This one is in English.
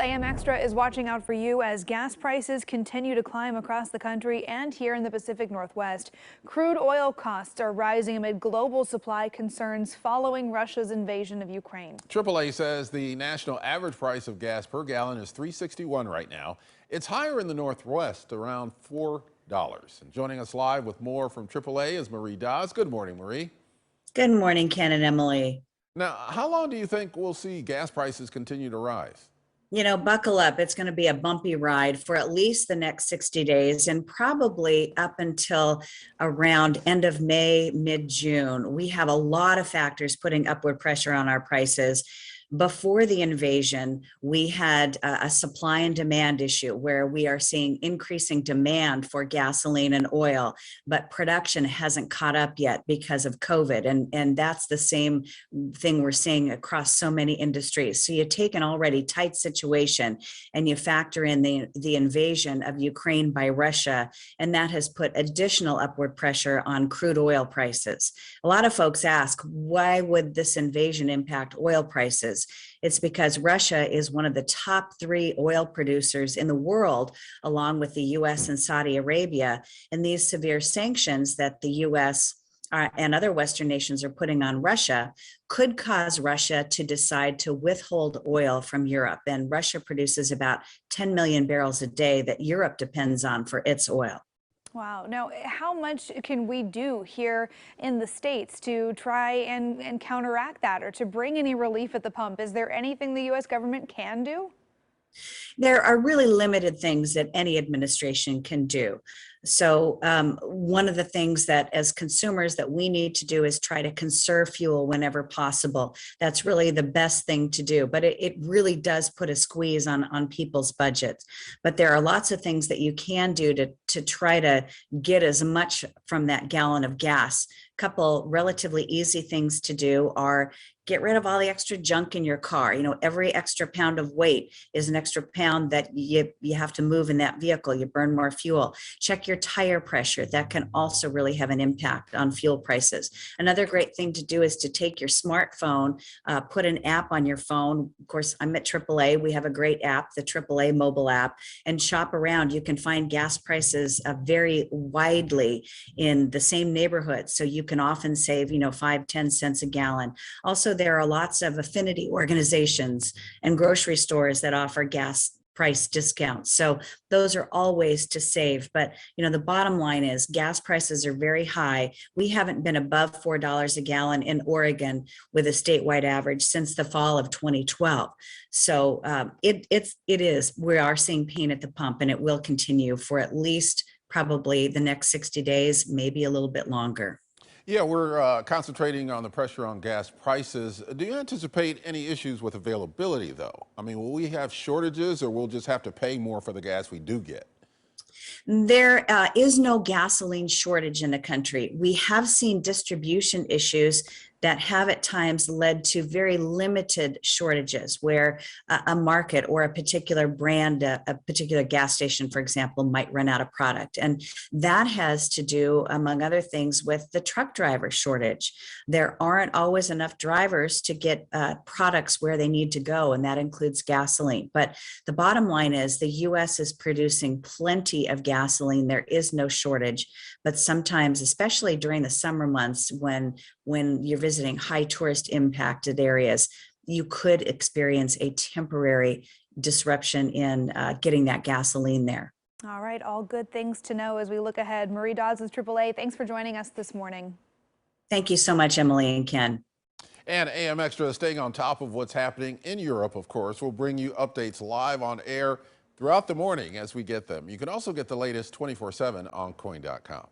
AM Extra is watching out for you as gas prices continue to climb across the country and here in the Pacific Northwest. Crude oil costs are rising amid global supply concerns following Russia's invasion of Ukraine. AAA says the national average price of gas per gallon is $3.61 right now. It's higher in the Northwest, around $4. And joining us live with more from AAA is Marie Dawes. Good morning, Marie. Good morning, Ken and Emily. Now, how long do you think we'll see gas prices continue to rise? Buckle up. It's going to be a bumpy ride for at least the next 60 days and probably up until around end of May, mid-June. We have a lot of factors putting upward pressure on our prices. Before the invasion, we had a supply and demand issue where we are seeing increasing demand for gasoline and oil, but production hasn't caught up yet because of COVID. And that's the same thing we're seeing across so many industries. So you take an already tight situation and you factor in the invasion of Ukraine by Russia, and that has put additional upward pressure on crude oil prices. A lot of folks ask, why would this invasion impact oil prices? It's because Russia is one of the top 3 oil producers in the world, along with the US and Saudi Arabia. And these severe sanctions that the US and other Western nations are putting on Russia could cause Russia to decide to withhold oil from Europe. And Russia produces about 10 million barrels a day that Europe depends on for its oil. Wow. Now, how much can we do here in the States to try and counteract that or to bring any relief at the pump? Is there anything the U.S. government can do? There are really limited things that any administration can do. So one of the things that as consumers that we need to do is try to conserve fuel whenever possible. That's really the best thing to do, but it really does put a squeeze on people's budgets. But there are lots of things that you can do to try to get as much from that gallon of gas. Couple relatively easy things to do are get rid of all the extra junk in your car. Every extra pound of weight is an extra pound that you have to move in that vehicle. You burn more fuel. Check your tire pressure. That can also really have an impact on fuel prices. Another great thing to do is to take your smartphone, put an app on your phone. Of course, I'm at AAA. We have a great app, the AAA mobile app, and shop around. You can find gas prices very widely in the same neighborhood. So you can often save, 5-10 cents a gallon. Also, there are lots of affinity organizations and grocery stores that offer gas price discounts. So those are all ways to save. But, the bottom line is gas prices are very high. We haven't been above $4 a gallon in Oregon with a statewide average since the fall of 2012. So we are seeing pain at the pump, and it will continue for at least probably the next 60 days, maybe a little bit longer. Yeah, we're concentrating on the pressure on gas prices. Do you anticipate any issues with availability, though? I mean, will we have shortages or we'll just have to pay more for the gas we do get? There is no gasoline shortage in the country. We have seen distribution issues that have at times led to very limited shortages where a market or a particular brand, a particular gas station, for example, might run out of product. And that has to do, among other things, with the truck driver shortage. There aren't always enough drivers to get products where they need to go, and that includes gasoline. But the bottom line is the U.S. is producing plenty of gasoline. There is no shortage, but sometimes, especially during the summer months when you're visiting high tourist impacted areas, you could experience a temporary disruption in getting that gasoline there. All right, all good things to know as we look ahead. Marie Dawes with AAA, thanks for joining us this morning. Thank you so much, Emily and Ken. And AM Extra, staying on top of what's happening in Europe, of course, we'll bring you updates live on air throughout the morning as we get them. You can also get the latest 24/7 on KOIN.com.